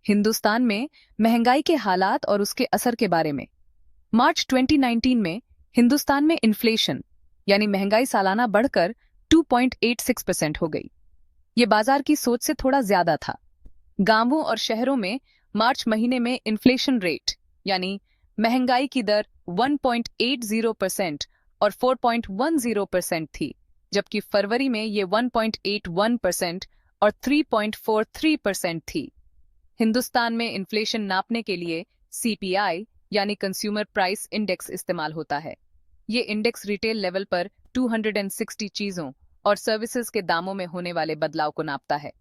हिंदुस्तान में महंगाई के हालात और उसके असर के बारे में। मार्च 2019 में हिंदुस्तान में इन्फ्लेशन यानी महंगाई सालाना बढ़कर 2.86% हो गई। ये बाजार की सोच से थोड़ा ज्यादा था। गांवों और शहरों में मार्च महीने में इन्फ्लेशन रेट यानी महंगाई की दर 1.80% और 4.10% थी, जबकि फरवरी में ये 1.81% और 3.43% थी। हिंदुस्तान में इन्फ्लेशन नापने के लिए सीपीआई यानी कंज्यूमर प्राइस इंडेक्स इस्तेमाल होता है। ये इंडेक्स रिटेल लेवल पर 260 चीजों और सर्विसेज के दामों में होने वाले बदलाव को नापता है।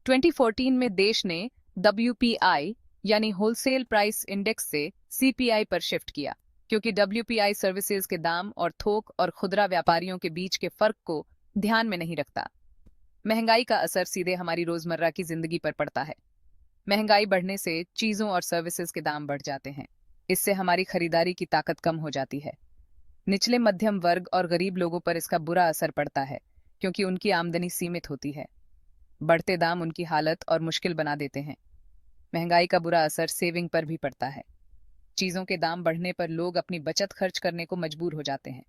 2014 में देश ने डब्ल्यूपीआई यानी होलसेल प्राइस इंडेक्स से सीपीआई पर शिफ्ट किया, क्योंकि डब्ल्यूपीआई सर्विसेज के दाम और थोक और खुदरा व्यापारियों के बीच के फर्क को ध्यान में नहीं रखता। महंगाई का असर सीधे हमारी रोजमर्रा की जिंदगी पर पड़ता है। महंगाई बढ़ने से चीजों और सर्विसेज के दाम बढ़ जाते हैं। इससे हमारी खरीदारी की ताकत कम हो जाती है। निचले मध्यम वर्ग और गरीब लोगों पर इसका बुरा असर पड़ता है, क्योंकि उनकी आमदनी सीमित होती है। बढ़ते दाम उनकी हालत और मुश्किल बना देते हैं। महंगाई का बुरा असर सेविंग पर भी पड़ता है। चीजों के दाम बढ़ने पर लोग अपनी बचत खर्च करने को मजबूर हो जाते हैं।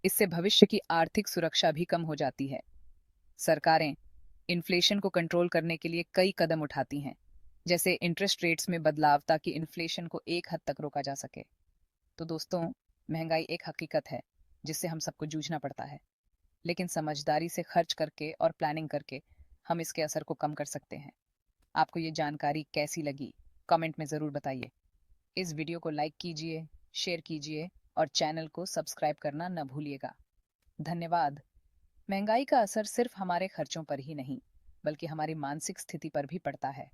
इससे भविष्य की आर्थिक सुरक्षा भी कम हो जाती है। सरकारें इन्फ्लेशन को कंट्रोल करने के लिए कई कदम उठाती हैं, जैसे इंटरेस्ट रेट्स में बदलाव, ताकि इन्फ्लेशन को एक हद तक रोका जा सके। तो दोस्तों, महंगाई एक हकीकत है जिससे हम सबको जूझना पड़ता है, लेकिन समझदारी से खर्च करके और प्लानिंग करके हम इसके असर को कम कर सकते हैं। आपको ये जानकारी कैसी लगी, कमेंट में ज़रूर बताइए। इस वीडियो को लाइक कीजिए, शेयर कीजिए और चैनल को सब्सक्राइब करना न भूलिएगा। धन्यवाद। महंगाई का असर सिर्फ हमारे खर्चों पर ही नहीं, बल्कि हमारी मानसिक स्थिति पर भी पड़ता है।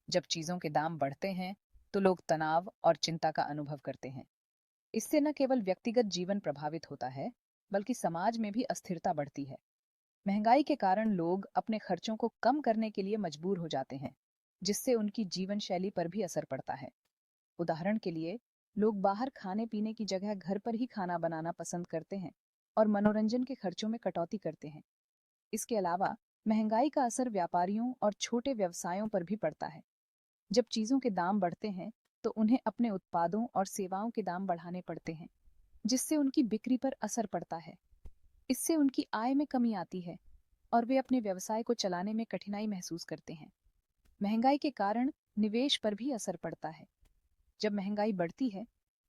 जब चीजों के दाम बढ़ते हैं तो लोग तनाव और चिंता का अनुभव करते हैं। इससे न केवल व्यक्तिगत जीवन प्रभावित होता है, बल्कि समाज में भी अस्थिरता बढ़ती है। महंगाई के कारण लोग अपने खर्चों को कम करने के लिए मजबूर हो जाते हैं, जिससे उनकी जीवन शैली पर भी असर पड़ता है। उदाहरण के लिए, लोग बाहर खाने पीने की जगह घर पर ही खाना बनाना पसंद करते हैं और मनोरंजन के खर्चों में कटौती करते हैं। इसके अलावा महंगाई का असर व्यापारियों और छोटे व्यवसायों पर भी पड़ता है। जब चीजों के दाम बढ़ते हैं तो उन्हें अपने उत्पादों और सेवाओं के दाम बढ़ाने पड़ते हैं, जिससे उनकी बिक्री पर असर पड़ता है। इससे उनकी आय में कमी आती है और वे अपने व्यवसाय को चलाने में कठिनाई महसूस करते हैं। महंगाई के कारण निवेश पर भी असर पड़ता है। जब महंगाई बढ़ती है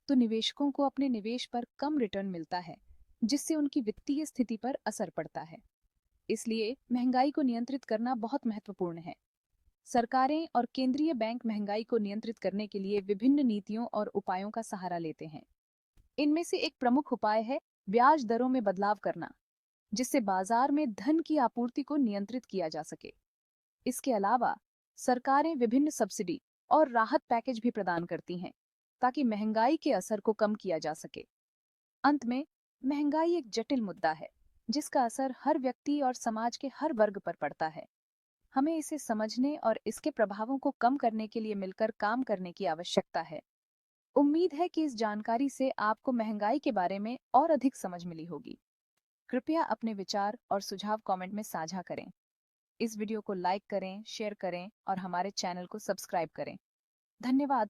तो निवेशकों को अपने निवेश पर कम रिटर्न मिलता है, जिससे उनकी वित्तीय स्थिति पर असर पड़ता है। इसलिए महंगाई को नियंत्रित करना बहुत महत्वपूर्ण है। सरकारें और केंद्रीय बैंक महंगाई को नियंत्रित करने के लिए विभिन्न नीतियों और उपायों का सहारा लेते हैं। इनमें से एक प्रमुख उपाय है ब्याज दरों में बदलाव करना, जिससे बाजार में धन की आपूर्ति को नियंत्रित किया जा सके। इसके अलावा सरकारें विभिन्न सब्सिडी और राहत पैकेज भी प्रदान करती हैं, ताकि महंगाई के असर को कम किया जा सके। अंत में, महंगाई एक जटिल मुद्दा है, जिसका असर हर व्यक्ति और समाज के हर वर्ग पर पड़ता है। हमें इसे समझने और इसके प्रभावों को कम करने के लिए मिलकर काम करने की आवश्यकता है। उम्मीद है कि इस जानकारी से आपको महंगाई के बारे में और अधिक समझ मिली होगी। कृपया अपने विचार और सुझाव कमेंट में साझा करें। इस वीडियो को लाइक करें, शेयर करें और हमारे चैनल को सब्सक्राइब करें। धन्यवाद।